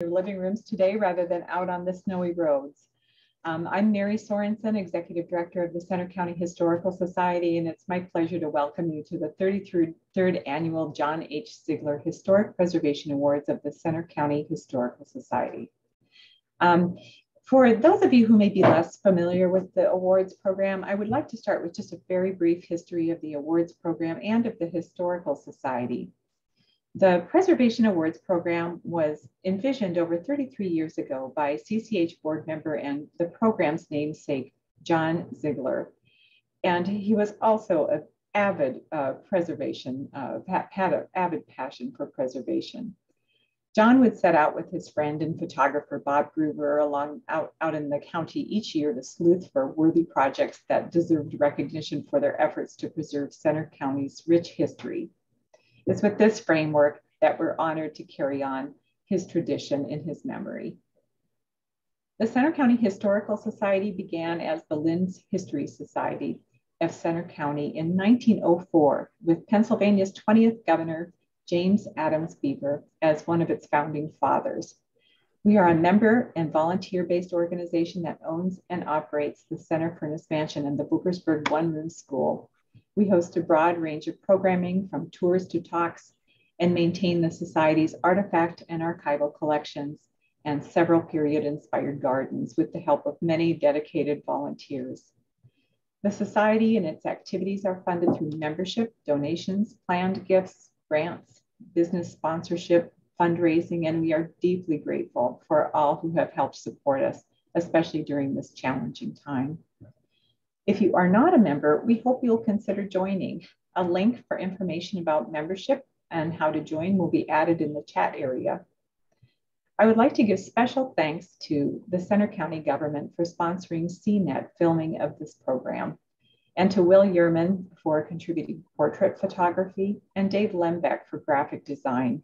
your living rooms today rather than out on the snowy roads. I'm Mary Sorensen, Executive Director of the Center County Historical Society, and it's my pleasure to welcome you to the 33rd Annual John H. Ziegler Historic Preservation Awards of the Center County Historical Society. For those of you who may be less familiar with the awards program, I would like to start with just a very brief history of the awards program and of the Historical Society. The Preservation Awards program was envisioned over 33 years ago by CCH board member and the program's namesake, John Ziegler. And he was also an avid had an avid passion for preservation. John would set out with his friend and photographer, Bob Gruber, out in the county each year to sleuth for worthy projects that deserved recognition for their efforts to preserve Center County's rich history. It's with this framework that we're honored to carry on his tradition in his memory. The Center County Historical Society began as the Lynn's History Society of Center County in 1904 with Pennsylvania's 20th governor, James Adams Beaver, as one of its founding fathers. We are a member and volunteer-based organization that owns and operates the Center Furnace Mansion and the Bookersburg One-Room School. We host a broad range of programming from tours to talks and maintain the Society's artifact and archival collections and several period-inspired gardens with the help of many dedicated volunteers. The Society and its activities are funded through membership, donations, planned gifts, grants, business sponsorship, fundraising, and we are deeply grateful for all who have helped support us, especially during this challenging time. If you are not a member, we hope you'll consider joining. A link for information about membership and how to join will be added in the chat area. I would like to give special thanks to the Center County government for sponsoring CNET filming of this program, and to Will Yerman for contributing portrait photography, and Dave Lembeck for graphic design.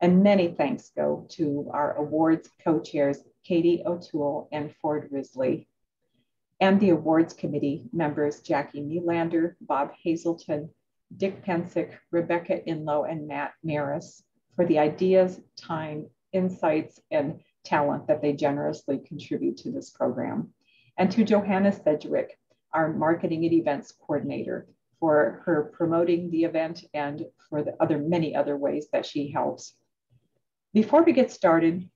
And many thanks go to our awards co-chairs, Katie O'Toole and Ford Risley, and the awards committee members, Jackie Nylander, Bob Hazelton, Dick Pensick, Rebecca Inlow, and Matt Maris for the ideas, time, insights, and talent that they generously contribute to this program. And to Johanna Sedgwick, our marketing and events coordinator, for her promoting the event and for the many other ways that she helps. Before we get started,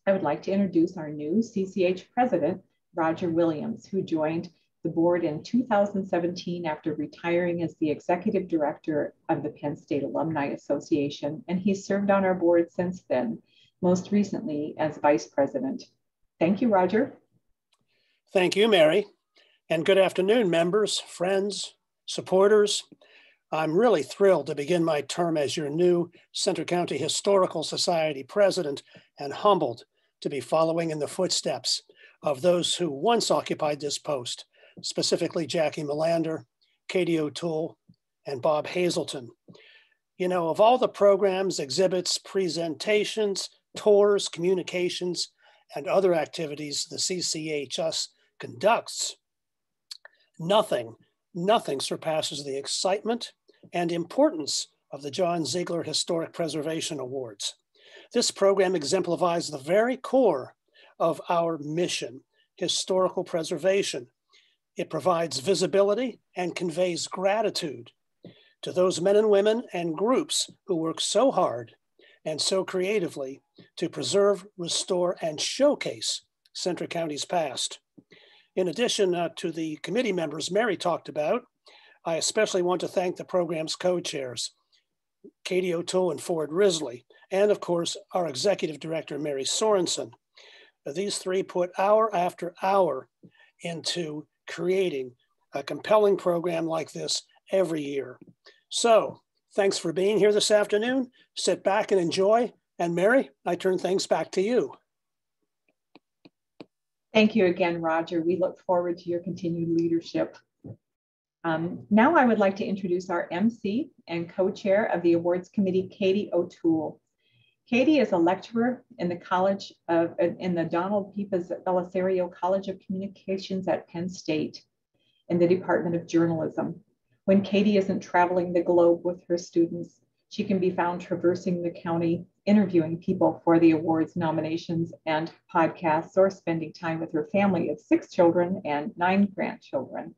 I would like to introduce our new CCH president, Roger Williams, who joined the board in 2017 after retiring as the executive director of the Penn State Alumni Association, and he's served on our board since then, most recently as vice president. Thank you, Roger. Thank you, Mary, and good afternoon, members, friends, supporters. I'm really thrilled to begin my term as your new Center County Historical Society president and humbled to be following in the footsteps of those who once occupied this post, specifically Jackie Nylander, Katie O'Toole, and Bob Hazelton. You know, of all the programs, exhibits, presentations, tours, communications, and other activities the CCHS conducts, nothing surpasses the excitement and importance of the John Ziegler Historic Preservation Awards. This program exemplifies the very core of our mission, historical preservation. It provides visibility and conveys gratitude to those men and women and groups who work so hard and so creatively to preserve, restore, and showcase Center County's past. In addition to the committee members Mary talked about, I especially want to thank the program's co-chairs, Katie O'Toole and Ford Risley, and of course, our executive director, Mary Sorensen. These three put hour after hour into creating a compelling program like this every year. So thanks for being here this afternoon. Sit back and enjoy. And Mary, I turn things back to you. Thank you again, Roger. We look forward to your continued leadership. Now I would like to introduce our MC and co-chair of the awards committee, Katie O'Toole. Katie is a lecturer in the Donald P. Belisario College of Communications at Penn State in the Department of Journalism. When Katie isn't traveling the globe with her students, she can be found traversing the county interviewing people for the awards nominations and podcasts, or spending time with her family of 6 children and 9 grandchildren.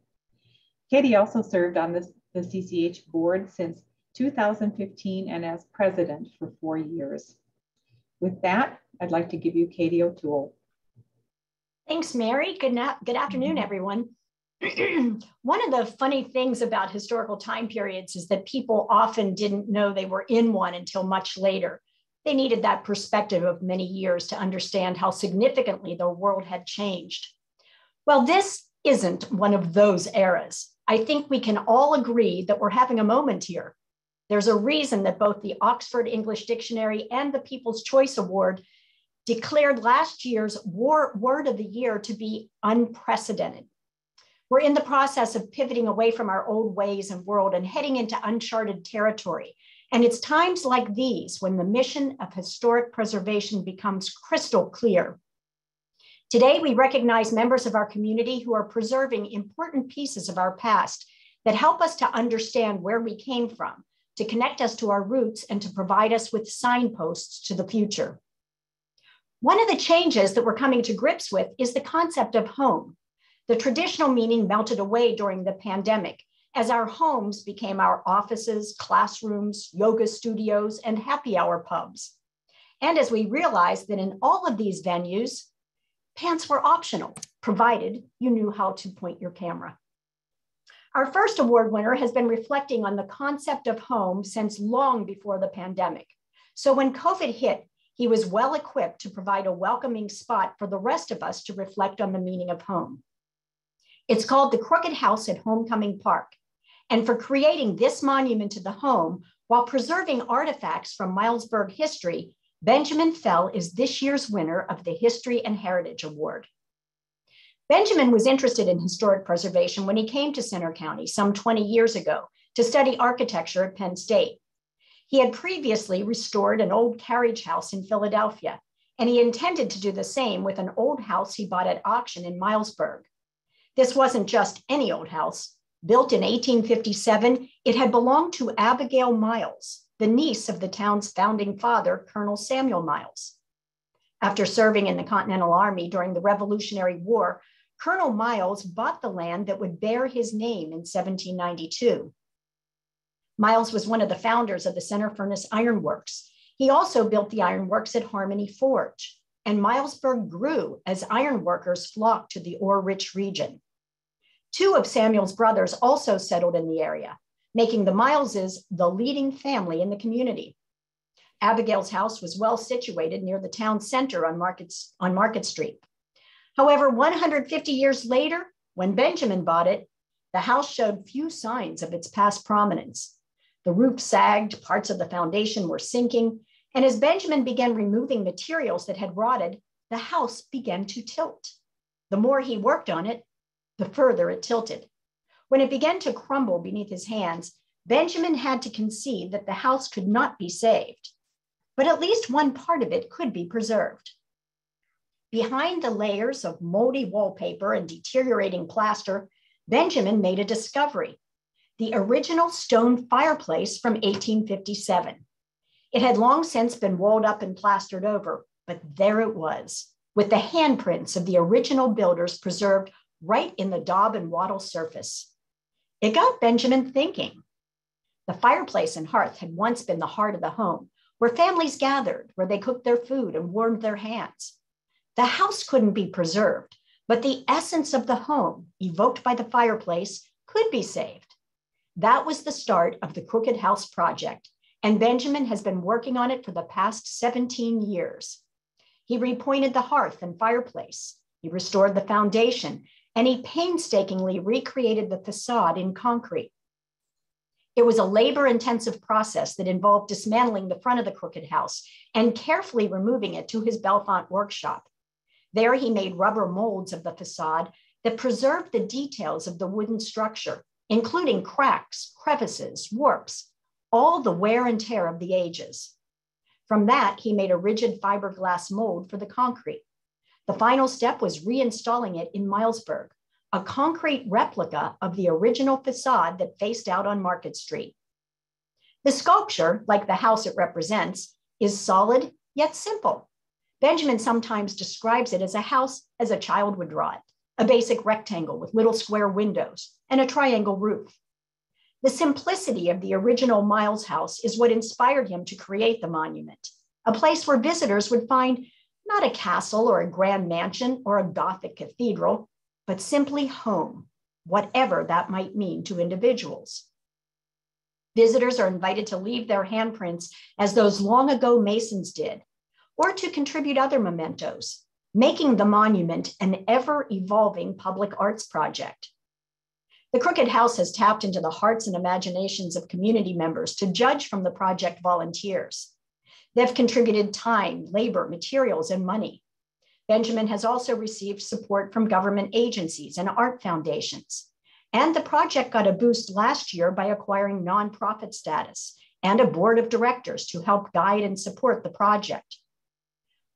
Katie also served on the CCH board since 2015 and as president for 4 years. With that, I'd like to give you Katie O'Toole. Thanks, Mary. Good afternoon, everyone. One of the funny things about historical time periods is that people often didn't know they were in one until much later. They needed that perspective of many years to understand how significantly the world had changed. Well, this isn't one of those eras. I think we can all agree that we're having a moment here. There's a reason that both the Oxford English Dictionary and the People's Choice Award declared last year's word of the year to be unprecedented. We're in the process of pivoting away from our old ways and world and heading into uncharted territory. And it's times like these when the mission of historic preservation becomes crystal clear. Today, we recognize members of our community who are preserving important pieces of our past that help us to understand where we came from, to connect us to our roots, and to provide us with signposts to the future. One of the changes that we're coming to grips with is the concept of home. The traditional meaning melted away during the pandemic as our homes became our offices, classrooms, yoga studios, and happy hour pubs. And as we realized that in all of these venues, pants were optional, provided you knew how to point your camera. Our first award winner has been reflecting on the concept of home since long before the pandemic. So when COVID hit, he was well equipped to provide a welcoming spot for the rest of us to reflect on the meaning of home. It's called the Crooked House at Homecoming Park. And for creating this monument to the home while preserving artifacts from Milesburg history, Benjamin Fell is this year's winner of the History and Heritage Award. Benjamin was interested in historic preservation when he came to Centre County some 20 years ago to study architecture at Penn State. He had previously restored an old carriage house in Philadelphia, and he intended to do the same with an old house he bought at auction in Milesburg. This wasn't just any old house. Built in 1857, it had belonged to Abigail Miles, the niece of the town's founding father, Colonel Samuel Miles. After serving in the Continental Army during the Revolutionary War, Colonel Miles bought the land that would bear his name in 1792. Miles was one of the founders of the Center Furnace Iron Works. He also built the ironworks at Harmony Forge, and Milesburg grew as iron workers flocked to the ore-rich region. 2 of Samuel's brothers also settled in the area, making the Mileses the leading family in the community. Abigail's house was well situated near the town center on Market Street. However, 150 years later, when Benjamin bought it, the house showed few signs of its past prominence. The roof sagged, parts of the foundation were sinking, and as Benjamin began removing materials that had rotted, the house began to tilt. The more he worked on it, the further it tilted. When it began to crumble beneath his hands, Benjamin had to concede that the house could not be saved, but at least one part of it could be preserved. Behind the layers of moldy wallpaper and deteriorating plaster, Benjamin made a discovery: the original stone fireplace from 1857. It had long since been walled up and plastered over, but there it was, with the handprints of the original builders preserved right in the daub and wattle surface. It got Benjamin thinking. The fireplace and hearth had once been the heart of the home, where families gathered, where they cooked their food and warmed their hands. The house couldn't be preserved, but the essence of the home, evoked by the fireplace, could be saved. That was the start of the Crooked House project, and Benjamin has been working on it for the past 17 years. He repointed the hearth and fireplace, he restored the foundation, and he painstakingly recreated the facade in concrete. It was a labor-intensive process that involved dismantling the front of the Crooked House and carefully removing it to his Bellefonte workshop. There he made rubber molds of the facade that preserved the details of the wooden structure, including cracks, crevices, warps, all the wear and tear of the ages. From that, he made a rigid fiberglass mold for the concrete. The final step was reinstalling it in Milesburg, a concrete replica of the original facade that faced out on Market Street. The sculpture, like the house it represents, is solid yet simple. Benjamin sometimes describes it as a house as a child would draw it, a basic rectangle with little square windows and a triangle roof. The simplicity of the original Miles house is what inspired him to create the monument, a place where visitors would find not a castle or a grand mansion or a Gothic cathedral, but simply home, whatever that might mean to individuals. Visitors are invited to leave their handprints as those long ago Masons did, or to contribute other mementos, making the monument an ever-evolving public arts project. The Crooked House has tapped into the hearts and imaginations of community members to judge from the project volunteers. They've contributed time, labor, materials, and money. Benjamin has also received support from government agencies and art foundations. And the project got a boost last year by acquiring nonprofit status and a board of directors to help guide and support the project.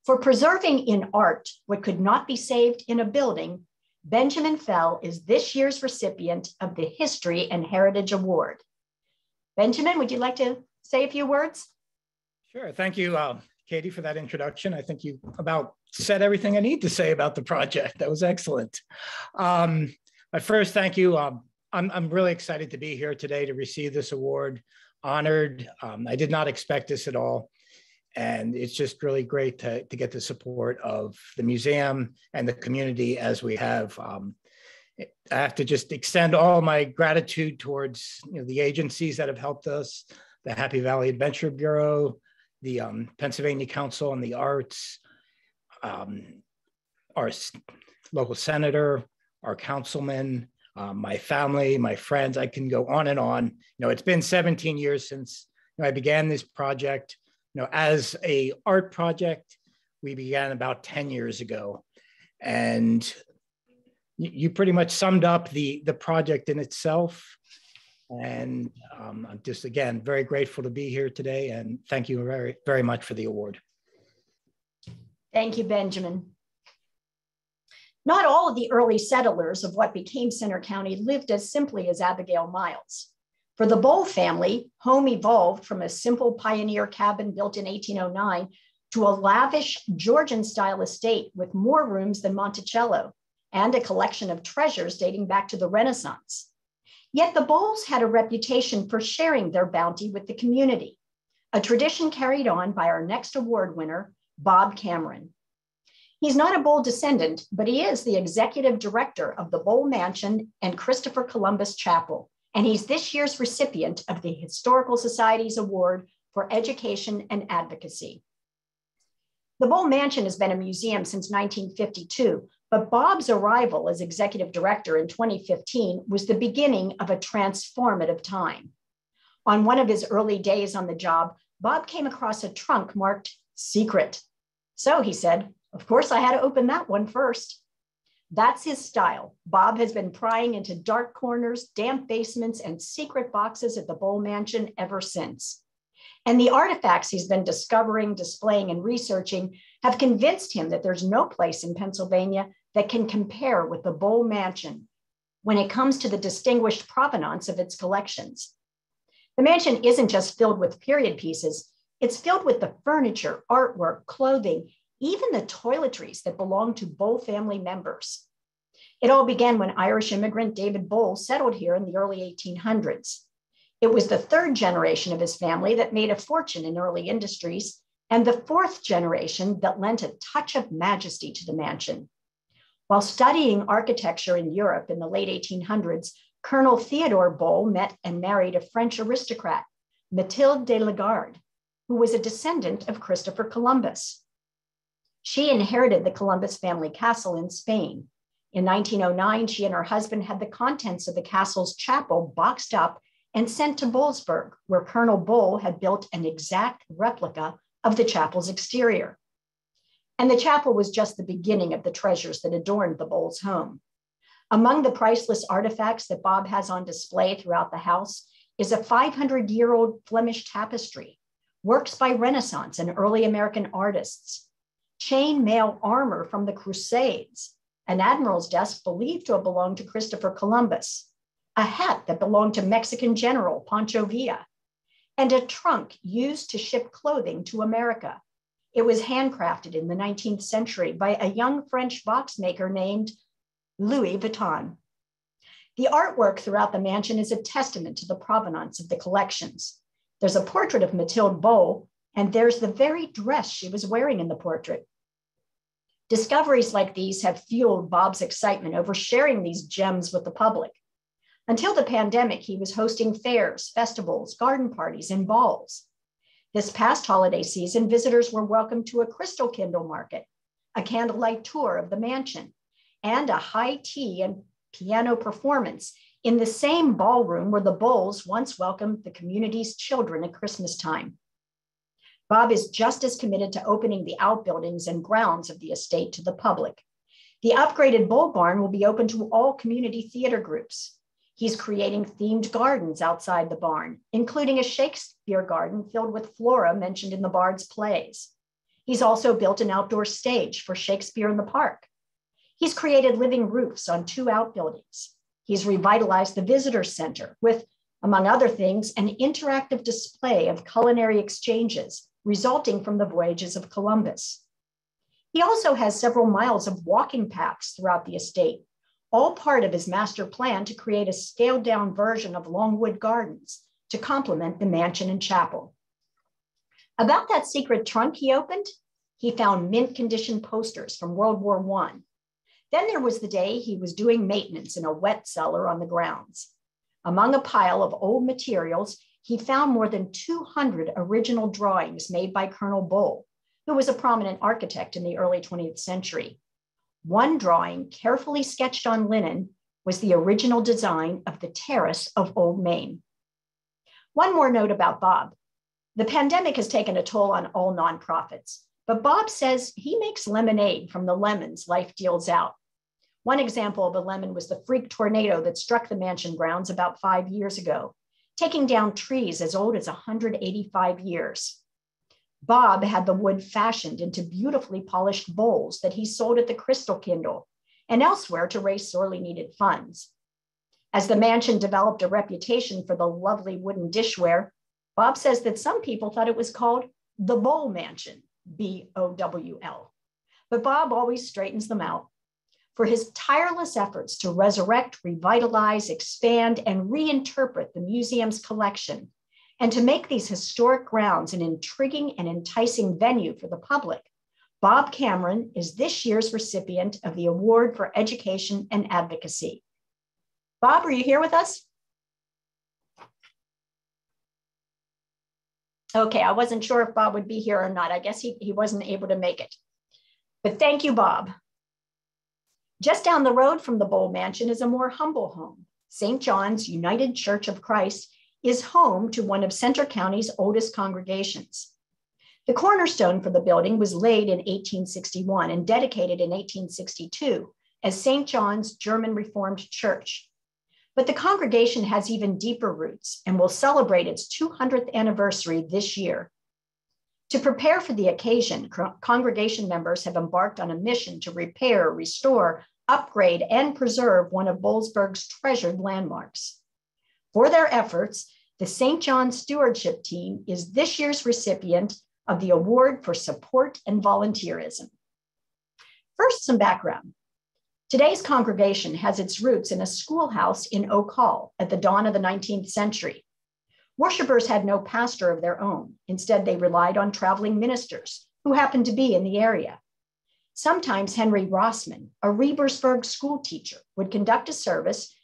For preserving in art what could not be saved in a building, Benjamin Fell is this year's recipient of the History and Heritage Award. Benjamin, would you like to say a few words? Sure. Thank you, Katie, for that introduction. I think you about said everything I need to say about the project. That was excellent. But first, thank you. I'm really excited to be here today to receive this award. Honored. I did not expect this at all. And it's just really great to get the support of the museum and the community as we have. I have to just extend all my gratitude towards the agencies that have helped us, the Happy Valley Adventure Bureau, the Pennsylvania Council on the Arts, our local senator, our councilman, my family, my friends. I can go on and on. It's been 17 years since I began this project. As a art project, we began about 10 years ago. And you pretty much summed up the project in itself. And I'm just, again, very grateful to be here today. And thank you very, very much for the award. Thank you, Benjamin. Not all of the early settlers of what became Center County lived as simply as Abigail Miles. For the Bowl family, home evolved from a simple pioneer cabin built in 1809 to a lavish Georgian-style estate with more rooms than Monticello and a collection of treasures dating back to the Renaissance. Yet the Bowles had a reputation for sharing their bounty with the community, a tradition carried on by our next award winner, Bob Cameron. He's not a Bowl descendant, but he is the executive director of the Bowl Mansion and Christopher Columbus Chapel, and he's this year's recipient of the Historical Society's Award for Education and Advocacy. The Bowl Mansion has been a museum since 1952, but Bob's arrival as executive director in 2015 was the beginning of a transformative time. On one of his early days on the job, Bob came across a trunk marked "Secret." So he said, "Of course I had to open that one first." That's his style. Bob has been prying into dark corners, damp basements, and secret boxes at the Bowl Mansion ever since. And the artifacts he's been discovering, displaying, and researching have convinced him that there's no place in Pennsylvania that can compare with the Bowl Mansion when it comes to the distinguished provenance of its collections. The mansion isn't just filled with period pieces, it's filled with the furniture, artwork, clothing, even the toiletries that belong to Bowl family members. It all began when Irish immigrant David Bowl settled here in the early 1800s. It was the third generation of his family that made a fortune in early industries, and the fourth generation that lent a touch of majesty to the mansion. While studying architecture in Europe in the late 1800s, Colonel Theodore Bowl met and married a French aristocrat, Mathilde de Lagarde, who was a descendant of Christopher Columbus. She inherited the Columbus family castle in Spain. In 1909, she and her husband had the contents of the castle's chapel boxed up and sent to Bowlesburg, where Colonel Bowl had built an exact replica of the chapel's exterior. And the chapel was just the beginning of the treasures that adorned the Bowles' home. Among the priceless artifacts that Bob has on display throughout the house is a 500-year-old Flemish tapestry, works by Renaissance and early American artists, chain mail armor from the Crusades, an admiral's desk believed to have belonged to Christopher Columbus, a hat that belonged to Mexican General Pancho Villa, and a trunk used to ship clothing to America. It was handcrafted in the 19th century by a young French box maker named Louis Vuitton. The artwork throughout the mansion is a testament to the provenance of the collections. There's a portrait of Mathilde Boll, and there's the very dress she was wearing in the portrait. Discoveries like these have fueled Bob's excitement over sharing these gems with the public. Until the pandemic, he was hosting fairs, festivals, garden parties, and balls. This past holiday season, visitors were welcomed to a crystal Kindle market, a candlelight tour of the mansion, and a high tea and piano performance in the same ballroom where the Bolls once welcomed the community's children at Christmas time. Bob is just as committed to opening the outbuildings and grounds of the estate to the public. The upgraded Boll Barn will be open to all community theater groups. He's creating themed gardens outside the barn, including a Shakespeare garden filled with flora mentioned in the Bard's plays. He's also built an outdoor stage for Shakespeare in the Park. He's created living roofs on 2 outbuildings. He's revitalized the visitor center with, among other things, an interactive display of culinary exchanges resulting from the voyages of Columbus. He also has several miles of walking paths throughout the estate, all part of his master plan to create a scaled-down version of Longwood Gardens to complement the mansion and chapel. About that secret trunk he opened, he found mint-condition posters from World War I. Then there was the day he was doing maintenance in a wet cellar on the grounds. Among a pile of old materials, he found more than 200 original drawings made by Colonel Boll, who was a prominent architect in the early 20th century. One drawing, carefully sketched on linen, was the original design of the terrace of Old Main. One more note about Bob. The pandemic has taken a toll on all nonprofits, but Bob says he makes lemonade from the lemons life deals out. One example of a lemon was the freak tornado that struck the mansion grounds about 5 years ago, taking down trees as old as 185 years. Bob had the wood fashioned into beautifully polished bowls that he sold at the Crystal Kindle and elsewhere to raise sorely needed funds. As the mansion developed a reputation for the lovely wooden dishware, Bob says that some people thought it was called the Bowl Mansion, B-O-W-L. But Bob always straightens them out. For his tireless efforts to resurrect, revitalize, expand, and reinterpret the museum's collection, and to make these historic grounds an intriguing and enticing venue for the public, Bob Cameron is this year's recipient of the Award for Education and Advocacy. Bob, are you here with us? Okay, I wasn't sure if Bob would be here or not. I guess he wasn't able to make it. But thank you, Bob. Just down the road from the Boll Mansion is a more humble home. St. John's United Church of Christ is home to one of Centre County's oldest congregations. The cornerstone for the building was laid in 1861 and dedicated in 1862 as St. John's German Reformed Church. But the congregation has even deeper roots and will celebrate its 200th anniversary this year. To prepare for the occasion, congregation members have embarked on a mission to repair, restore, upgrade, and preserve one of Bollsburg's treasured landmarks. For their efforts, the St. John's Stewardship Team is this year's recipient of the Award for Support and Volunteerism. First, some background. Today's congregation has its roots in a schoolhouse in Oak Hall at the dawn of the 19th century. Worshippers had no pastor of their own. Instead, they relied on traveling ministers who happened to be in the area. Sometimes Henry Rossman, a Rebersburg school teacher, would conduct a service,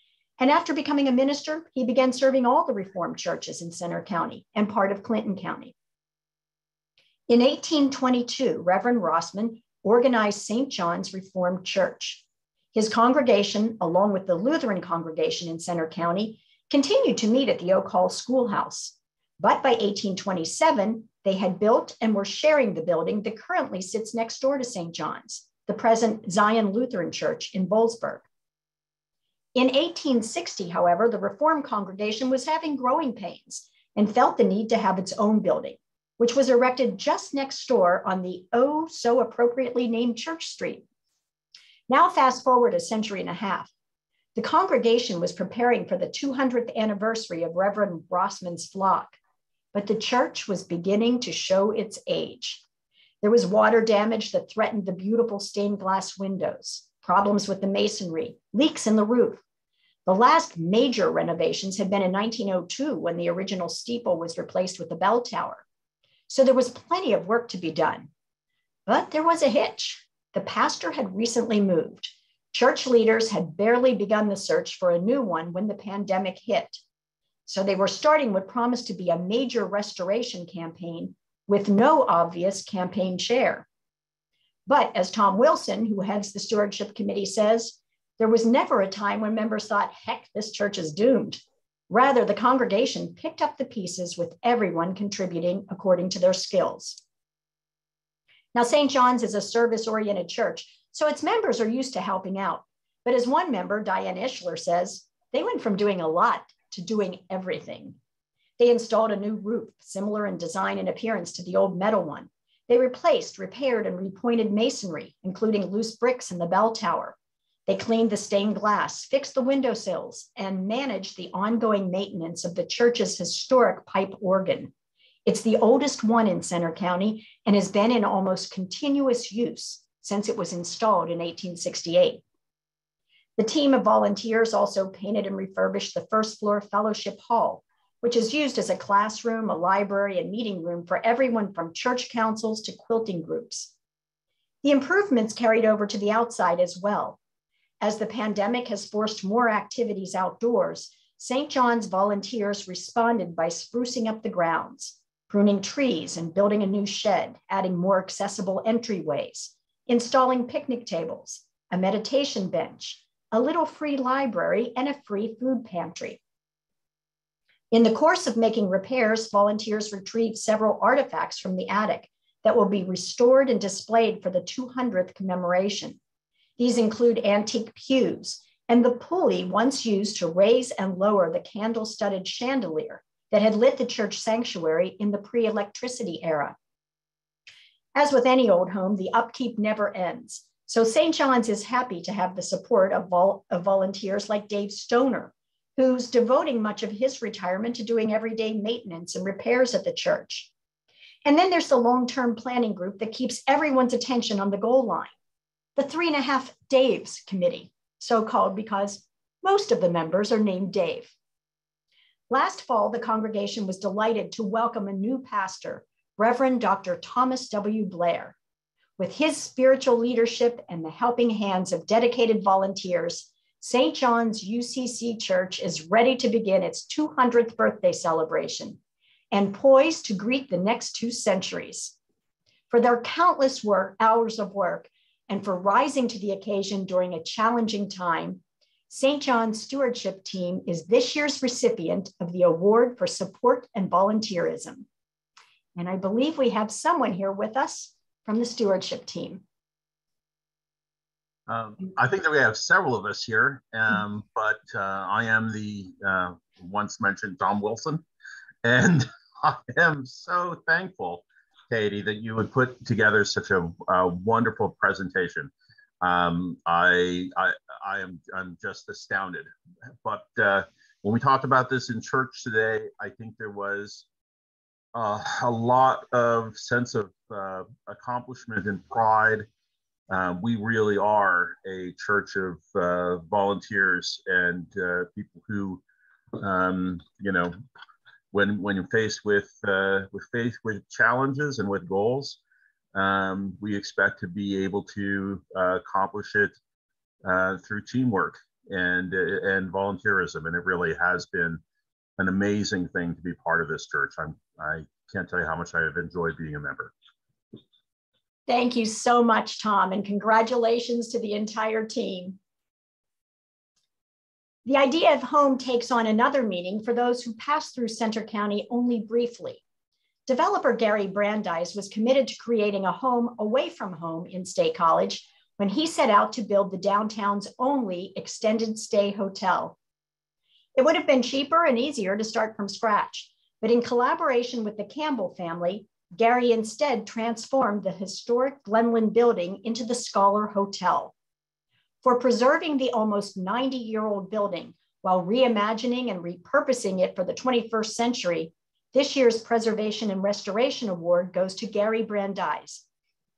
and after becoming a minister, he began serving all the Reformed churches in Centre County and part of Clinton County. In 1822, Reverend Rossman organized St. John's Reformed Church. His congregation, along with the Lutheran congregation in Centre County, continued to meet at the Oak Hall Schoolhouse. But by 1827, they had built and were sharing the building that currently sits next door to St. John's, the present Zion Lutheran Church in Bollsburg. In 1860, however, the Reformed congregation was having growing pains and felt the need to have its own building, which was erected just next door on the oh so appropriately named Church Street. Now fast forward a century and a half. The congregation was preparing for the 200th anniversary of Reverend Rossman's flock. but the church was beginning to show its age. There was water damage that threatened the beautiful stained glass windows, problems with the masonry, leaks in the roof. The last major renovations had been in 1902 when the original steeple was replaced with the bell tower. So there was plenty of work to be done. But there was a hitch. The pastor had recently moved. Church leaders had barely begun the search for a new one when the pandemic hit. So they were starting what promised to be a major restoration campaign with no obvious campaign chair. But as Tom Wilson, who heads the stewardship committee, says, there was never a time when members thought, heck, this church is doomed. Rather, the congregation picked up the pieces with everyone contributing according to their skills. Now, St. John's is a service-oriented church, so its members are used to helping out. But as one member, Diane Ishler, says, they went from doing a lot to doing everything. They installed a new roof, similar in design and appearance to the old metal one. They replaced, repaired, and repointed masonry, including loose bricks in the bell tower. They cleaned the stained glass, fixed the windowsills, and managed the ongoing maintenance of the church's historic pipe organ. It's the oldest one in Center County and has been in almost continuous use since it was installed in 1868. The team of volunteers also painted and refurbished the first floor fellowship hall, which is used as a classroom, a library, and meeting room for everyone from church councils to quilting groups. The improvements carried over to the outside as well. As the pandemic has forced more activities outdoors, St. John's volunteers responded by sprucing up the grounds, pruning trees and building a new shed, adding more accessible entryways, installing picnic tables, a meditation bench, a little free library, and a free food pantry. In the course of making repairs, volunteers retrieved several artifacts from the attic that will be restored and displayed for the 200th commemoration. These include antique pews and the pulley once used to raise and lower the candle-studded chandelier that had lit the church sanctuary in the pre-electricity era. As with any old home, the upkeep never ends. So St. John's is happy to have the support of volunteers like Dave Stoner, who's devoting much of his retirement to doing everyday maintenance and repairs at the church. And then there's the long-term planning group that keeps everyone's attention on the goal line, the 3.5 Daves Committee, so-called because most of the members are named Dave. Last fall, the congregation was delighted to welcome a new pastor, Reverend Dr. Thomas W. Blair. With his spiritual leadership and the helping hands of dedicated volunteers, St. John's UCC Church is ready to begin its 200th birthday celebration and poised to greet the next 2 centuries. For their countless hours of work and for rising to the occasion during a challenging time, St. John's Stewardship Team is this year's recipient of the Award for Support and Volunteerism. And I believe we have someone here with us from the Stewardship Team. I think that we have several of us here, but I am the once mentioned Tom Wilson, and I am so thankful, Katie, that you would put together such a wonderful presentation. I'm just astounded. But when we talked about this in church today, I think there was a lot of sense of accomplishment and pride. We really are a church of volunteers and people who, you know, when you're faced with challenges and with goals, we expect to be able to accomplish it through teamwork and volunteerism, and it really has been an amazing thing to be part of this church. I can't tell you how much I have enjoyed being a member. Thank you so much, Tom, and congratulations to the entire team. The idea of home takes on another meaning for those who pass through Center County only briefly. Developer Gary Brandeis was committed to creating a home away from home in State College when he set out to build the downtown's only extended stay hotel. It would have been cheaper and easier to start from scratch, but in collaboration with the Campbell family, Gary instead transformed the historic Glenlyn building into the Scholar Hotel. For preserving the almost 90-year-old building while reimagining and repurposing it for the 21st century, This year's Preservation and Restoration Award goes to Gary Brandeis,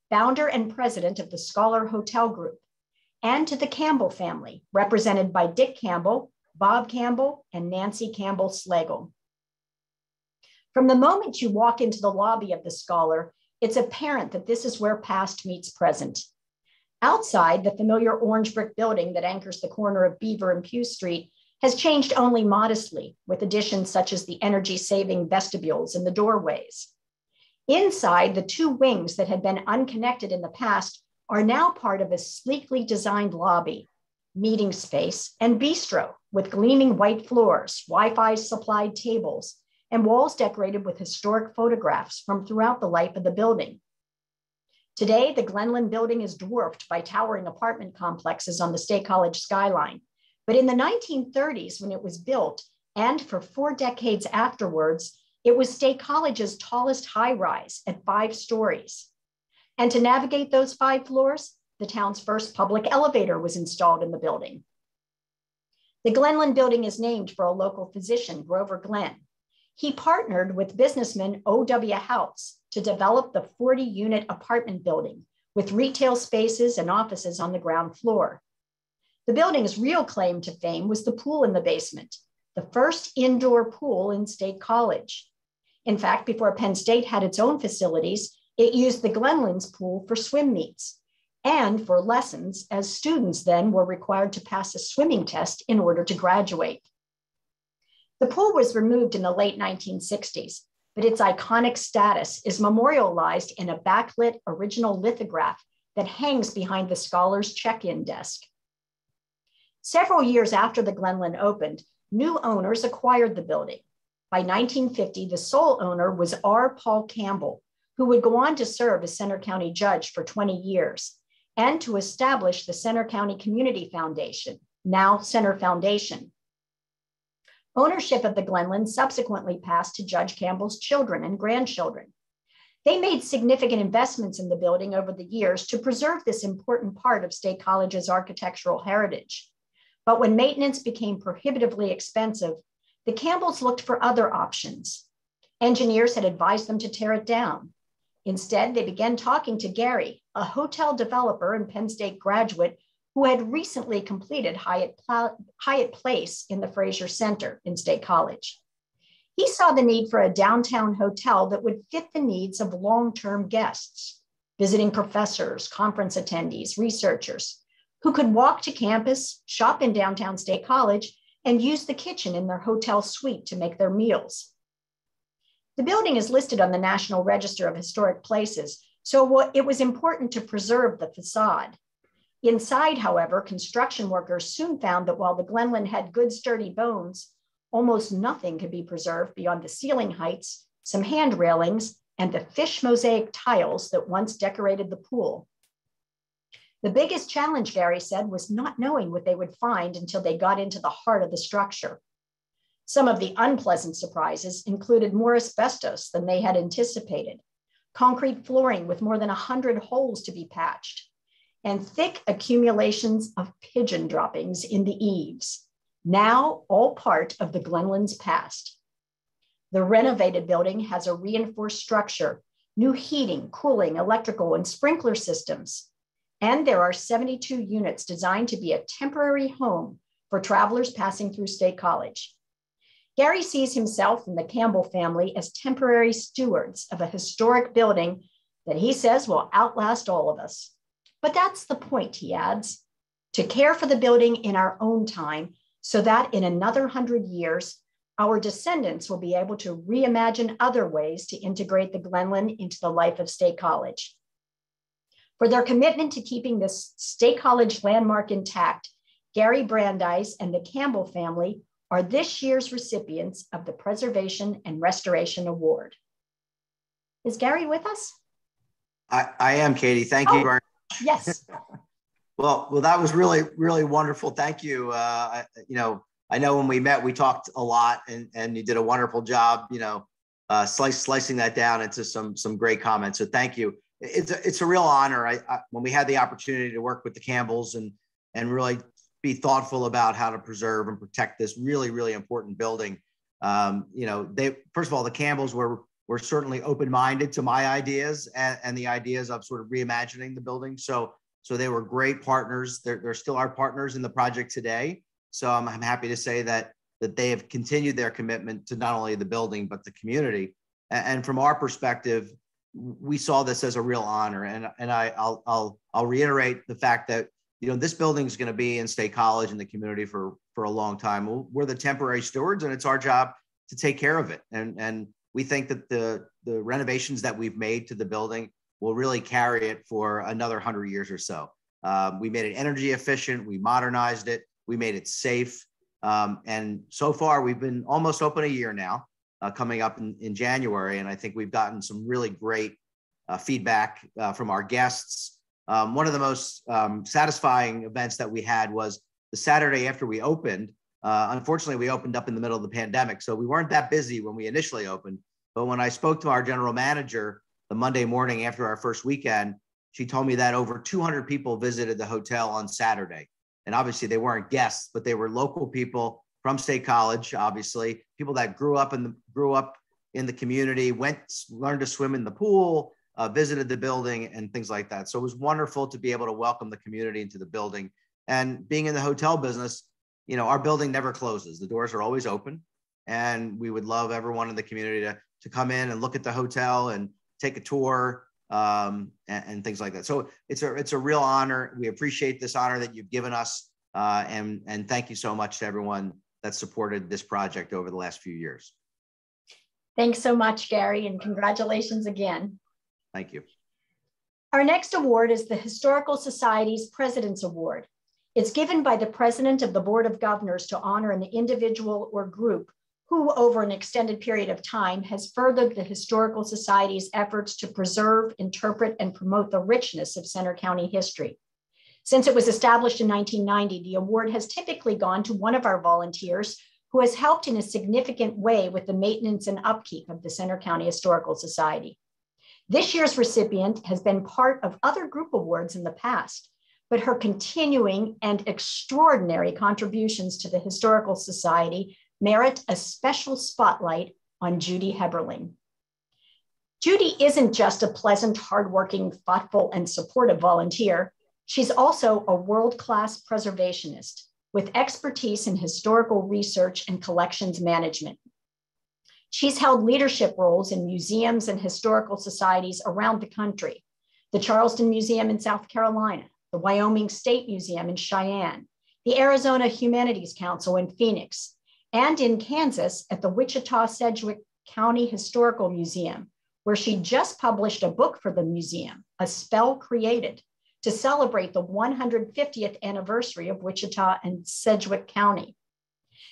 founder and president of the Scholar Hotel Group, and to the Campbell family, represented by Dick Campbell, Bob Campbell, and Nancy Campbell Slagle. From the moment you walk into the lobby of the Scholar, it's apparent that this is where past meets present. Outside, the familiar orange brick building that anchors the corner of Beaver and Pew Street has changed only modestly, with additions such as the energy-saving vestibules and the doorways. Inside, the two wings that had been unconnected in the past are now part of a sleekly designed lobby, meeting space, and bistro with gleaming white floors, Wi-Fi supplied tables, and walls decorated with historic photographs from throughout the life of the building. Today, the Glenlyn building is dwarfed by towering apartment complexes on the State College skyline. But in the 1930s, when it was built, and for 4 decades afterwards, it was State College's tallest high-rise at 5 stories. And to navigate those 5 floors, the town's first public elevator was installed in the building. The Glenlyn building is named for a local physician, Grover Glenn. He partnered with businessman O.W. House to develop the 40-unit apartment building with retail spaces and offices on the ground floor. The building's real claim to fame was the pool in the basement, the first indoor pool in State College. In fact, before Penn State had its own facilities, it used the Glenlyn's pool for swim meets and for lessons, as students then were required to pass a swimming test in order to graduate. The pool was removed in the late 1960s, but its iconic status is memorialized in a backlit original lithograph that hangs behind the Scholar's check-in desk. Several years after the Glenlyn opened, new owners acquired the building. By 1950, the sole owner was R. Paul Campbell, who would go on to serve as Center County judge for 20 years and to establish the Center County Community Foundation, now Center Foundation. Ownership of the Glenlyn subsequently passed to Judge Campbell's children and grandchildren. They made significant investments in the building over the years to preserve this important part of State College's architectural heritage. But when maintenance became prohibitively expensive, the Campbells looked for other options. Engineers had advised them to tear it down. Instead, they began talking to Gary, a hotel developer and Penn State graduate who had recently completed Hyatt Place in the Fraser Center in State College. He saw the need for a downtown hotel that would fit the needs of long-term guests, visiting professors, conference attendees, researchers, who could walk to campus, shop in downtown State College, and use the kitchen in their hotel suite to make their meals. The building is listed on the National Register of Historic Places, so it was important to preserve the facade. Inside, however, construction workers soon found that while the Glenlyn had good sturdy bones, almost nothing could be preserved beyond the ceiling heights, some hand railings, and the fish mosaic tiles that once decorated the pool. The biggest challenge, Gary said, was not knowing what they would find until they got into the heart of the structure. Some of the unpleasant surprises included more asbestos than they had anticipated, concrete flooring with more than 100 holes to be patched, and thick accumulations of pigeon droppings in the eaves, now all part of the Glenlyn's past. The renovated building has a reinforced structure, new heating, cooling, electrical, and sprinkler systems. And there are 72 units designed to be a temporary home for travelers passing through State College. Gary sees himself and the Campbell family as temporary stewards of a historic building that he says will outlast all of us. But that's the point, he adds, to care for the building in our own time so that in another 100 years, our descendants will be able to reimagine other ways to integrate the Glenlyn into the life of State College. For their commitment to keeping this State College landmark intact, Gary Brandeis and the Campbell family are this year's recipients of the Preservation and Restoration Award. Is Gary with us? I am, Katie. Thank you very much. Yes. Well, that was really, really wonderful. Thank you. I know when we met, we talked a lot, and you did a wonderful job, slicing that down into some great comments. So thank you. It's a real honor. When we had the opportunity to work with the Campbells and really be thoughtful about how to preserve and protect this really, really important building, You know, they, first of all, the Campbells were certainly open-minded to my ideas and the ideas of sort of reimagining the building. So they were great partners. They're still our partners in the project today. So I'm happy to say that they have continued their commitment to not only the building, but the community. And from our perspective, we saw this as a real honor. And I'll reiterate the fact that, you know, this building is going to be in State College and the community for a long time. We're the temporary stewards, and it's our job to take care of it. And we think that the renovations that we've made to the building will really carry it for another 100 years or so. We made it energy efficient. We modernized it. We made it safe. And so far, we've been almost open a year now, coming up in January. And I think we've gotten some really great feedback from our guests. One of the most satisfying events that we had was the Saturday after we opened. Unfortunately, we opened up in the middle of the pandemic, so we weren't that busy when we initially opened. But when I spoke to our general manager the Monday morning after our first weekend, she told me that over 200 people visited the hotel on Saturday. And obviously they weren't guests, but they were local people from State College, obviously, people that grew up in the community, learned to swim in the pool, visited the building and things like that. So it was wonderful to be able to welcome the community into the building. And being in the hotel business, you know, our building never closes. The doors are always open. And we would love everyone in the community to come in and look at the hotel and take a tour and things like that. So it's a real honor. We appreciate this honor that you've given us. And thank you so much to everyone that supported this project over the last few years. Thanks so much, Gary, and congratulations again. Thank you. Our next award is the Historical Society's President's Award. It's given by the President of the Board of Governors to honor an individual or group who, over an extended period of time, has furthered the Historical Society's efforts to preserve, interpret, and promote the richness of Center County history. Since it was established in 1990, the award has typically gone to one of our volunteers who has helped in a significant way with the maintenance and upkeep of the Center County Historical Society. This year's recipient has been part of other group awards in the past, but her continuing and extraordinary contributions to the Historical Society merit a special spotlight on Judy Heberling. Judy isn't just a pleasant, hardworking, thoughtful, and supportive volunteer. She's also a world-class preservationist with expertise in historical research and collections management. She's held leadership roles in museums and historical societies around the country: the Charleston Museum in South Carolina, the Wyoming State Museum in Cheyenne, the Arizona Humanities Council in Phoenix, and in Kansas at the Wichita-Sedgwick County Historical Museum, where she just published a book for the museum, A Spell Created, to celebrate the 150th anniversary of Wichita and Sedgwick County.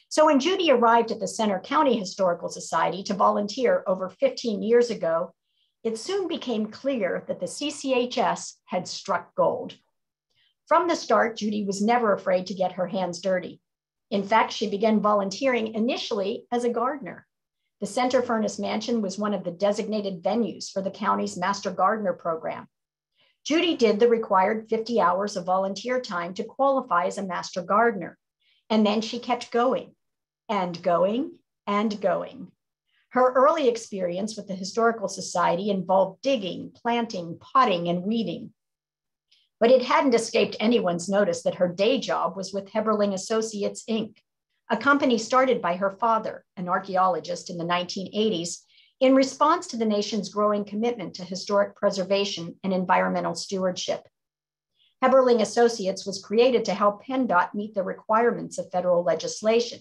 So when Judy arrived at the Center County Historical Society to volunteer over 15 years ago, it soon became clear that the CCHS had struck gold. From the start, Judy was never afraid to get her hands dirty. In fact, she began volunteering initially as a gardener. The Center Furnace Mansion was one of the designated venues for the county's Master Gardener program. Judy did the required 50 hours of volunteer time to qualify as a Master Gardener. And then she kept going and going and going. Her early experience with the Historical Society involved digging, planting, potting, and weeding. But it hadn't escaped anyone's notice that her day job was with Heberling Associates, Inc., a company started by her father, an archaeologist in the 1980s, in response to the nation's growing commitment to historic preservation and environmental stewardship. Heberling Associates was created to help PennDOT meet the requirements of federal legislation.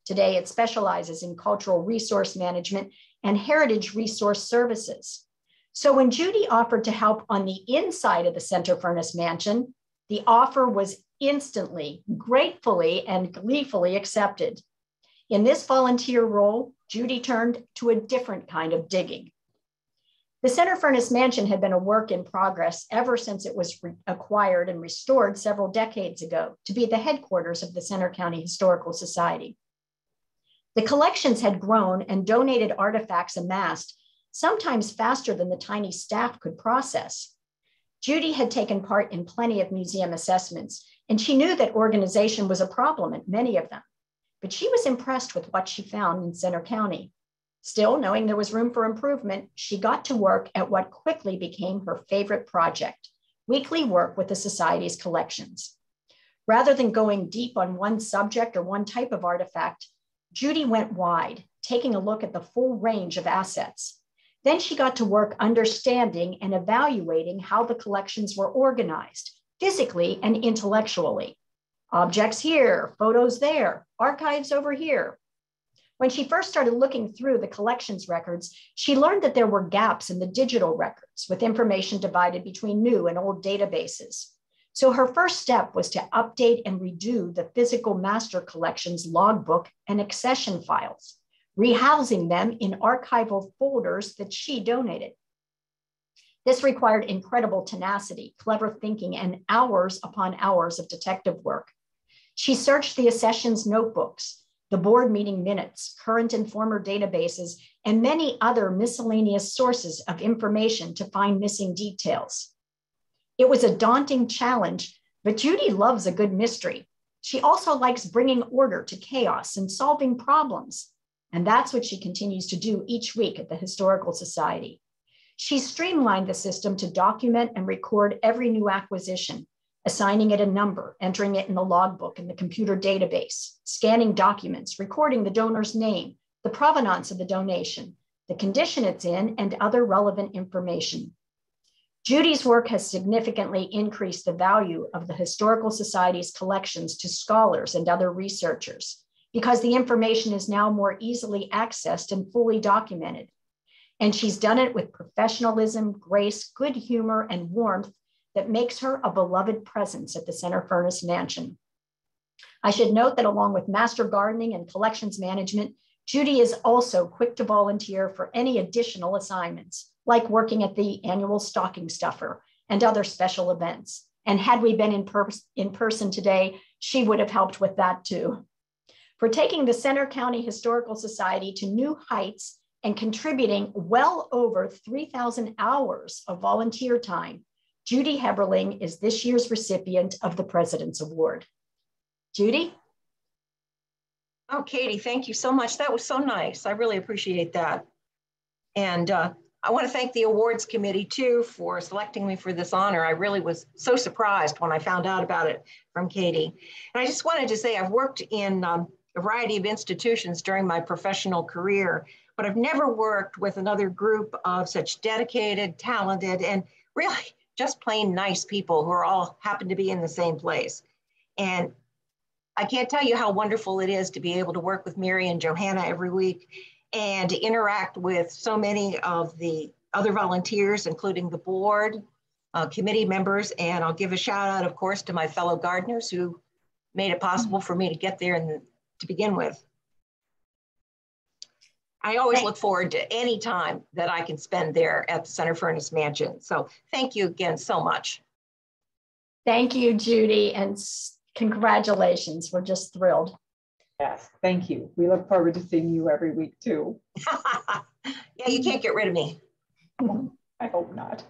Today, it specializes in cultural resource management and heritage resource services. So when Judy offered to help on the inside of the Center Furnace Mansion, the offer was instantly, gratefully, and gleefully accepted. In this volunteer role, Judy turned to a different kind of digging. The Center Furnace Mansion had been a work in progress ever since it was acquired and restored several decades ago to be the headquarters of the Center County Historical Society. The collections had grown and donated artifacts amassed, sometimes faster than the tiny staff could process. Judy had taken part in plenty of museum assessments, and she knew that organization was a problem at many of them. but she was impressed with what she found in Center County. Still, knowing there was room for improvement, she got to work at what quickly became her favorite project, weekly work with the Society's collections. Rather than going deep on one subject or one type of artifact, Judy went wide, taking a look at the full range of assets. Then she got to work understanding and evaluating how the collections were organized, physically and intellectually. Objects here, photos there, archives over here. When she first started looking through the collections records, she learned that there were gaps in the digital records with information divided between new and old databases. So her first step was to update and redo the physical master collection's logbook and accession files, rehousing them in archival folders that she donated. This required incredible tenacity, clever thinking, and hours upon hours of detective work. She searched the accessions notebooks, the board meeting minutes, current and former databases, and many other miscellaneous sources of information to find missing details. It was a daunting challenge, but Judy loves a good mystery. She also likes bringing order to chaos and solving problems. And that's what she continues to do each week at the Historical Society. She streamlined the system to document and record every new acquisition, assigning it a number, entering it in the logbook in the computer database, scanning documents, recording the donor's name, the provenance of the donation, the condition it's in, and other relevant information. Judy's work has significantly increased the value of the Historical Society's collections to scholars and other researchers, because the information is now more easily accessed and fully documented. And she's done it with professionalism, grace, good humor, and warmth that makes her a beloved presence at the Center Furnace Mansion. I should note that along with master gardening and collections management, Judy is also quick to volunteer for any additional assignments, like working at the annual stocking stuffer and other special events. And had we been in person today, she would have helped with that too. For taking the Center County Historical Society to new heights and contributing well over 3,000 hours of volunteer time, Judy Heberling is this year's recipient of the President's Award. Judy? Oh, Katie, thank you so much. That was so nice. I really appreciate that. And I want to thank the awards committee too for selecting me for this honor. I really was so surprised when I found out about it from Katie. And I just wanted to say I've worked in a variety of institutions during my professional career, but I've never worked with another group of such dedicated, talented, and really just plain nice people who are all happen to be in the same place. And I can't tell you how wonderful it is to be able to work with Mary and Johanna every week and to interact with so many of the other volunteers, including the board, committee members. And I'll give a shout out, of course, to my fellow gardeners who made it possible for me to get there to begin with. I always look forward to any time that I can spend there at the Center Furnace Mansion. So thank you again so much. Thank you, Judy, and congratulations. We're just thrilled. Yes, thank you. We look forward to seeing you every week too. Yeah, you can't get rid of me. I hope not.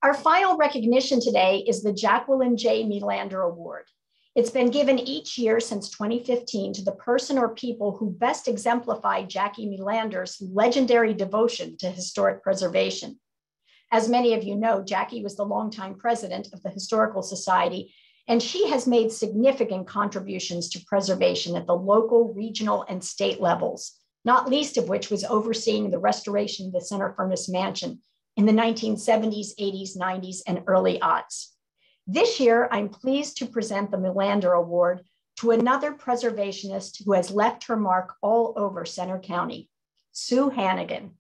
Our final recognition today is the Jacqueline J. Melander Award. It's been given each year since 2015 to the person or people who best exemplify Jackie Melander's legendary devotion to historic preservation. As many of you know, Jackie was the longtime president of the Historical Society, and she has made significant contributions to preservation at the local, regional, and state levels, not least of which was overseeing the restoration of the Center Furnace Mansion in the 1970s, 80s, 90s, and early aughts. This year, I'm pleased to present the Melander Award to another preservationist who has left her mark all over Center County, Sue Hannigan.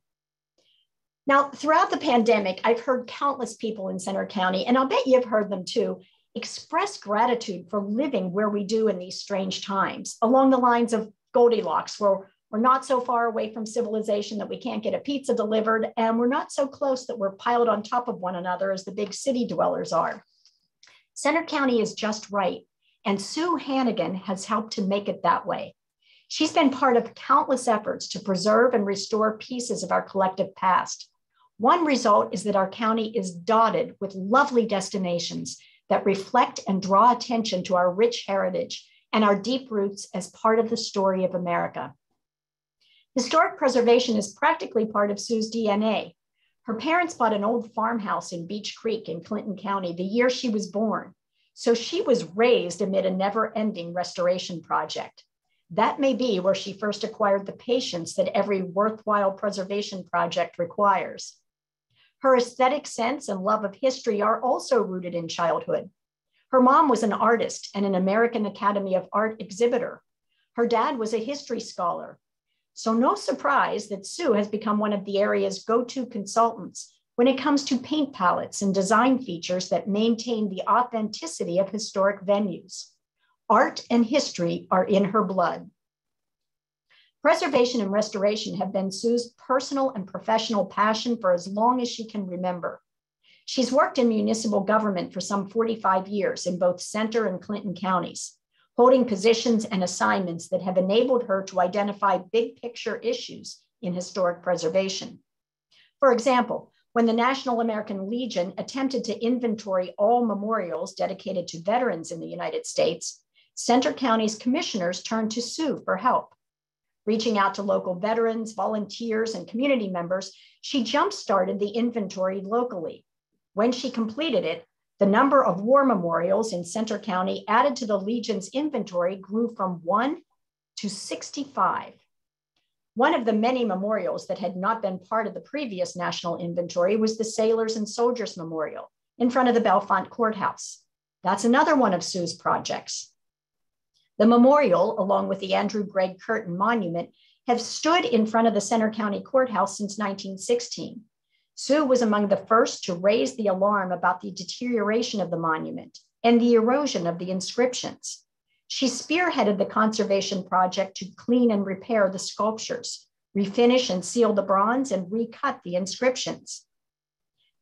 Now, throughout the pandemic, I've heard countless people in Center County, and I'll bet you've heard them too, express gratitude for living where we do in these strange times, along the lines of Goldilocks, where we're not so far away from civilization that we can't get a pizza delivered, and we're not so close that we're piled on top of one another as the big city dwellers are. Center County is just right, and Sue Hannigan has helped to make it that way. She's been part of countless efforts to preserve and restore pieces of our collective past. One result is that our county is dotted with lovely destinations that reflect and draw attention to our rich heritage and our deep roots as part of the story of America. Historic preservation is practically part of Sue's DNA. Her parents bought an old farmhouse in Beech Creek in Clinton County the year she was born, so she was raised amid a never-ending restoration project. That may be where she first acquired the patience that every worthwhile preservation project requires. Her aesthetic sense and love of history are also rooted in childhood. Her mom was an artist and an American Academy of Art exhibitor. Her dad was a history scholar. So no surprise that Sue has become one of the area's go-to consultants when it comes to paint palettes and design features that maintain the authenticity of historic venues. Art and history are in her blood. Preservation and restoration have been Sue's personal and professional passion for as long as she can remember. She's worked in municipal government for some 45 years in both Center and Clinton counties, holding positions and assignments that have enabled her to identify big picture issues in historic preservation. For example, when the National American Legion attempted to inventory all memorials dedicated to veterans in the United States, Center County's commissioners turned to Sue for help. Reaching out to local veterans, volunteers, and community members, she jump-started the inventory locally. When she completed it, the number of war memorials in Center County added to the Legion's inventory grew from 1 to 65. One of the many memorials that had not been part of the previous national inventory was the Sailors and Soldiers Memorial in front of the Bellefonte Courthouse. That's another one of Sue's projects. The memorial, along with the Andrew Gregg Curtin Monument, have stood in front of the Center County Courthouse since 1916. Sue was among the first to raise the alarm about the deterioration of the monument and the erosion of the inscriptions. She spearheaded the conservation project to clean and repair the sculptures, refinish and seal the bronze, and recut the inscriptions.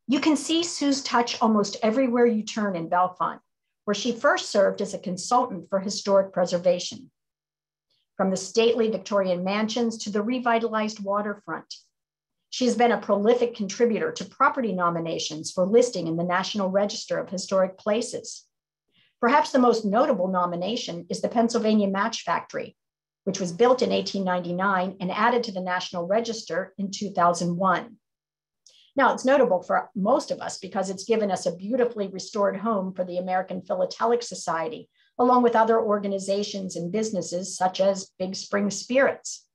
You can see Sue's touch almost everywhere you turn in Bellefonte, where she first served as a consultant for historic preservation. From the stately Victorian mansions to the revitalized waterfront, she has been a prolific contributor to property nominations for listing in the National Register of Historic Places. Perhaps the most notable nomination is the Pennsylvania Match Factory, which was built in 1899 and added to the National Register in 2001. Now, it's notable for most of us because it's given us a beautifully restored home for the American Philatelic Society, along with other organizations and businesses such as Big Spring Spirits.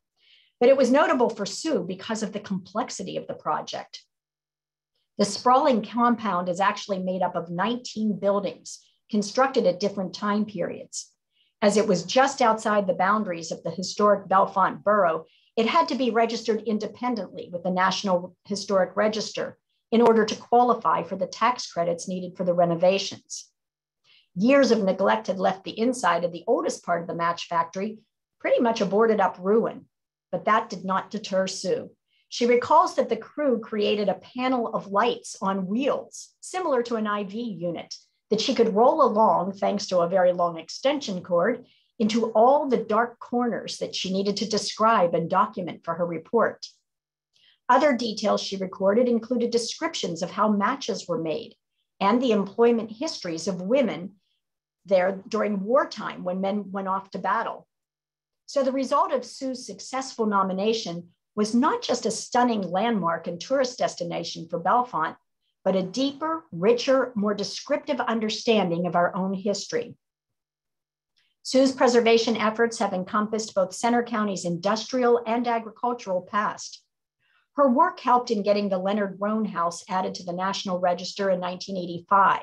But it was notable for Sue because of the complexity of the project. The sprawling compound is actually made up of 19 buildings constructed at different time periods. As it was just outside the boundaries of the historic Bellefonte Borough, it had to be registered independently with the National Historic Register in order to qualify for the tax credits needed for the renovations. Years of neglect had left the inside of the oldest part of the Match Factory pretty much a boarded up ruin, but that did not deter Sue. She recalls that the crew created a panel of lights on wheels, similar to an IV unit, that she could roll along thanks to a very long extension cord into all the dark corners that she needed to describe and document for her report. Other details she recorded included descriptions of how matches were made and the employment histories of women there during wartime when men went off to battle. So the result of Sue's successful nomination was not just a stunning landmark and tourist destination for Bellefonte, but a deeper, richer, more descriptive understanding of our own history. Sue's preservation efforts have encompassed both Center County's industrial and agricultural past. Her work helped in getting the Leonard Roan House added to the National Register in 1985.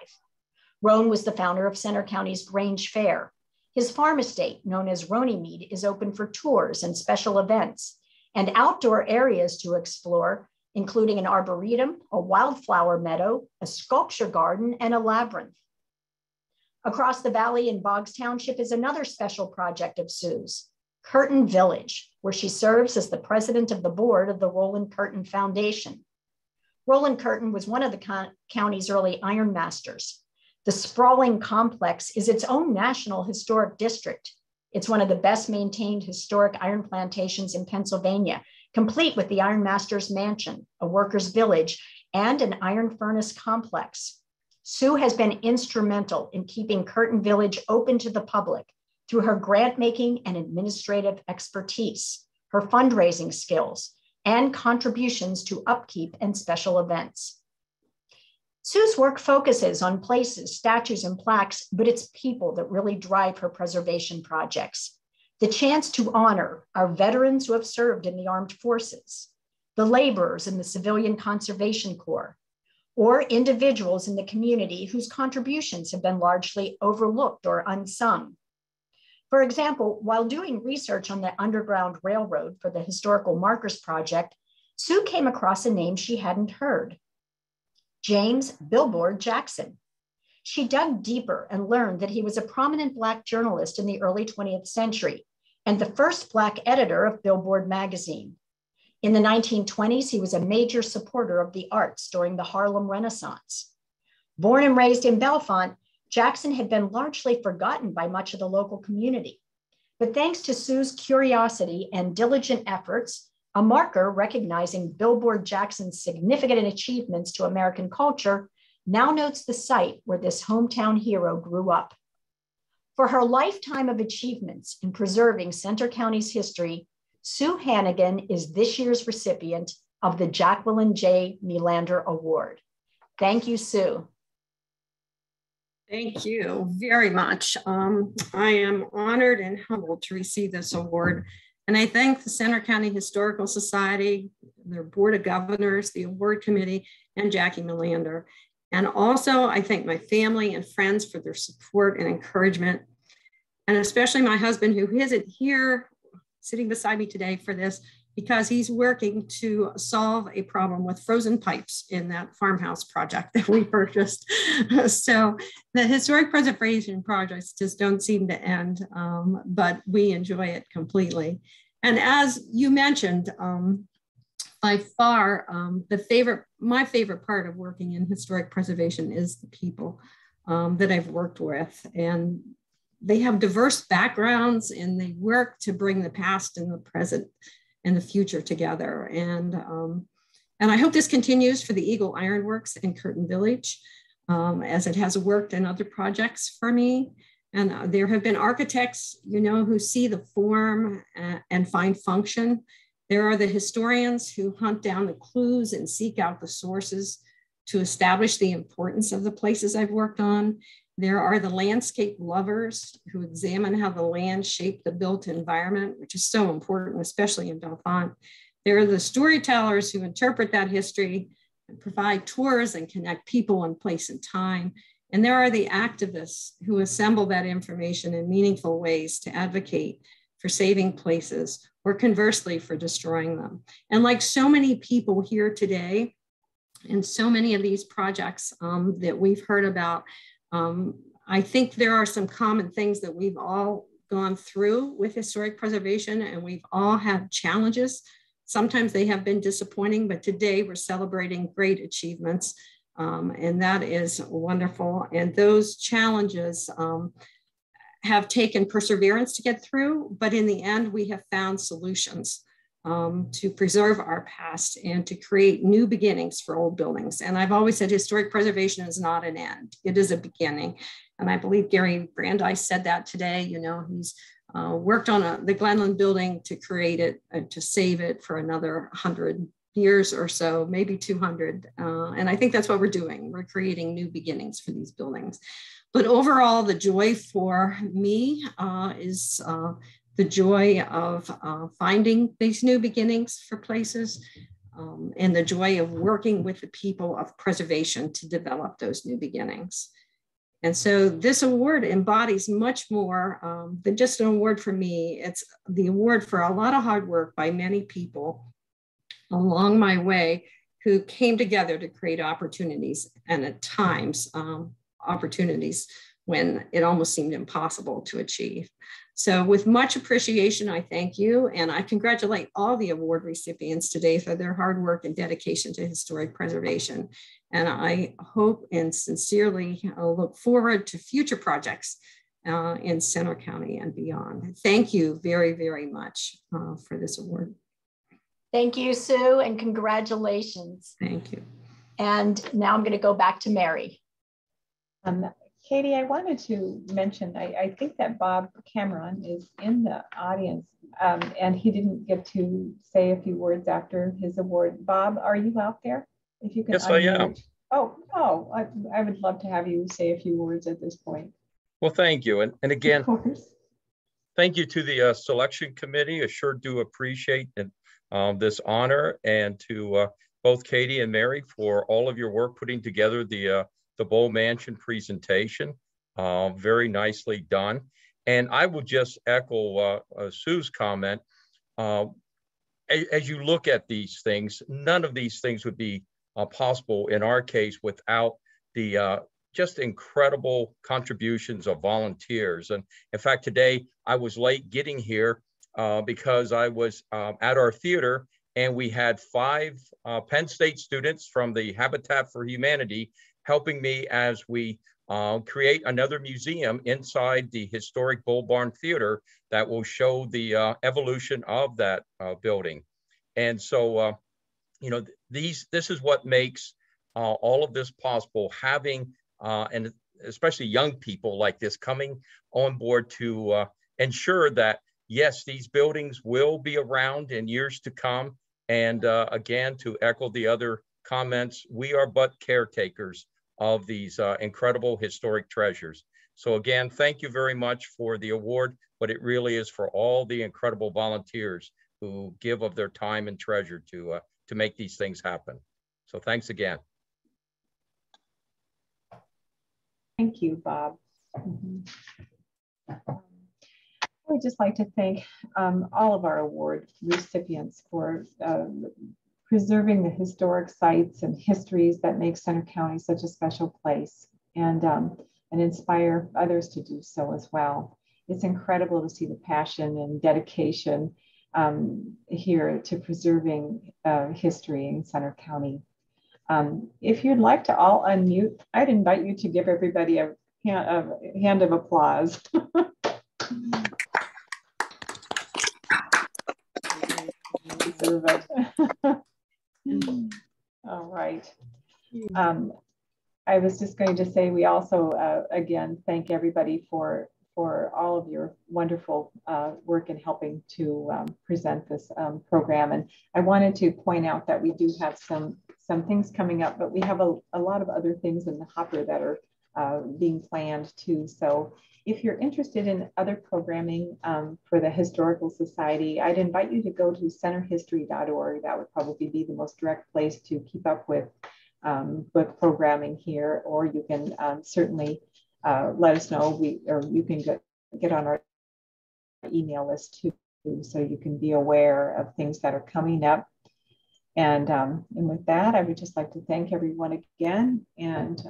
Roan was the founder of Center County's Grange Fair. His farm estate, known as Runnymede, is open for tours and special events, and outdoor areas to explore, including an arboretum, a wildflower meadow, a sculpture garden, and a labyrinth. Across the valley in Boggs Township is another special project of Sue's, Curtin Village, where she serves as the president of the board of the Roland Curtin Foundation. Roland Curtin was one of the county's early ironmasters. The sprawling complex is its own National Historic District. It's one of the best maintained historic iron plantations in Pennsylvania, complete with the Ironmaster's Mansion, a workers' village, and an iron furnace complex. Sue has been instrumental in keeping Curtin Village open to the public, through her grant-making and administrative expertise, her fundraising skills, and contributions to upkeep and special events. Sue's work focuses on places, statues, and plaques, but it's people that really drive her preservation projects. The chance to honor our veterans who have served in the armed forces, the laborers in the Civilian Conservation Corps, or individuals in the community whose contributions have been largely overlooked or unsung. For example, while doing research on the Underground Railroad for the Historical Markers Project, Sue came across a name she hadn't heard, James Billboard Jackson. She dug deeper and learned that he was a prominent Black journalist in the early 20th century and the first Black editor of Billboard magazine. In the 1920s, he was a major supporter of the arts during the Harlem Renaissance. Born and raised in Bellefonte, Jackson had been largely forgotten by much of the local community. But thanks to Sue's curiosity and diligent efforts, a marker recognizing Billboard Jackson's significant achievements to American culture now notes the site where this hometown hero grew up. For her lifetime of achievements in preserving Centre County's history, Sue Hannigan is this year's recipient of the Jacqueline J. Melander Award. Thank you, Sue. Thank you very much. I am honored and humbled to receive this award. And I thank the Centre County Historical Society, their Board of Governors, the Award Committee, and Jackie Melander. And also I thank my family and friends for their support and encouragement. And especially my husband, who isn't here sitting beside me today for this, because he's working to solve a problem with frozen pipes in that farmhouse project that we purchased. So the historic preservation projects just don't seem to end, but we enjoy it completely. And as you mentioned, by far, my favorite part of working in historic preservation is the people that I've worked with. And they have diverse backgrounds and they work to bring the past and the present and the future together. And I hope this continues for the Eagle Ironworks in Curtin Village, as it has worked in other projects for me. And there have been architects, who see the form and find function. There are the historians who hunt down the clues and seek out the sources to establish the importance of the places I've worked on. There are the landscape lovers who examine how the land shaped the built environment, which is so important, especially in Bellefonte. There are the storytellers who interpret that history and provide tours and connect people and place and time. And there are the activists who assemble that information in meaningful ways to advocate for saving places or conversely for destroying them. And like so many people here today, and so many of these projects that we've heard about, I think there are some common things that we've all gone through with historic preservation, and we've all had challenges. Sometimes they have been disappointing, but today we're celebrating great achievements, and that is wonderful. And those challenges have taken perseverance to get through, but in the end, we have found solutions to preserve our past and to create new beginnings for old buildings. And I've always said historic preservation is not an end, it is a beginning. And I believe Gary Brandeis said that today. He's worked on the Glenland building to create it, to save it for another 100 years or so, maybe 200. And I think that's what we're doing. We're creating new beginnings for these buildings. But overall, the joy for me is the joy of finding these new beginnings for places, and the joy of working with the people of preservation to develop those new beginnings. And so this award embodies much more than just an award for me. It's the award for a lot of hard work by many people along my way who came together to create opportunities, and at times opportunities when it almost seemed impossible to achieve. So with much appreciation, I thank you, and I congratulate all the award recipients today for their hard work and dedication to historic preservation. And I hope and sincerely look forward to future projects in Centre County and beyond. Thank you very, very much for this award. Thank you, Sue, and congratulations. Thank you. And now I'm going to go back to Mary. Katie, I wanted to mention, I think that Bob Cameron is in the audience, and he didn't get to say a few words after his award. Bob, are you out there? If you can Yes, I am. Oh, I would love to have you say a few words at this point. Well, thank you. And again, thank you to the selection committee. I sure do appreciate this honor, and to both Katie and Mary for all of your work putting together the Bowl Mansion presentation. Very nicely done. And I will just echo Sue's comment. As you look at these things, none of these things would be possible in our case without the just incredible contributions of volunteers. And in fact, today I was late getting here because I was at our theater, and we had 5 Penn State students from the Habitat for Humanity helping me as we create another museum inside the historic Bull Barn Theater that will show the evolution of that building. And so, you know, this is what makes all of this possible, having and especially young people like this coming on board to ensure that, yes, these buildings will be around in years to come. And again, to echo the other comments, we are but caretakers of these incredible historic treasures. So again, thank you very much for the award, but it really is for all the incredible volunteers who give of their time and treasure to make these things happen. So thanks again. Thank you, Bob. I would just like to thank all of our award recipients for preserving the historic sites and histories that make Center County such a special place, and inspire others to do so as well. It's incredible to see the passion and dedication here to preserving history in Center County. If you'd like to all unmute, I'd invite you to give everybody a hand of applause. Deserve it. All right. I was just going to say, we also, again, thank everybody for all of your wonderful work in helping to present this program. And I wanted to point out that we do have some things coming up, but we have a lot of other things in the hopper that are being planned too. So if you're interested in other programming for the Historical Society, I'd invite you to go to centerhistory.org. That would probably be the most direct place to keep up with programming here, or you can certainly let us know. You can get on our email list too, so you can be aware of things that are coming up. And with that, I would just like to thank everyone again. And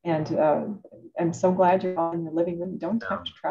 I'm so glad you're all in the living room. Don't have to travel.